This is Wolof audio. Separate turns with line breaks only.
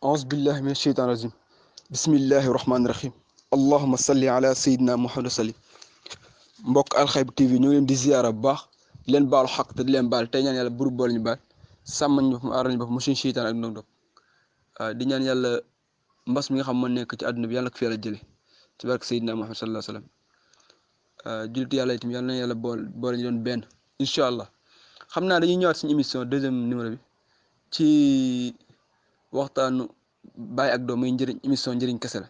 أعوذ بالله من الشيطان الرجيم بسم الله الرحمن الرحيم اللهم صل على سيدنا محمد صلي mbokk Alxayb TV ñu ngi leen di ziyaara bu baax di leen baalu xaq te di leen baal tey ñaan yàlla buru bool ñu baal sàmm ñu bopp mu aar ñu bopp mu suñu seytaan ak ndog-ndog di ñaan yàlla mbas mi nga xam moo nekk ci àdduna bi yàlla ko fi yàlla jële ci barke Seydina Muhammad sallallahu alayhi wa sallam jullit yàlla itam yàlla na yàlla boole ñu doon benn incha allah xam naa dañuy ñëwaat suñu émission deuxième numéro bi ci waxtaanu baay ak doom muy njëriñ émission njëriñ kese la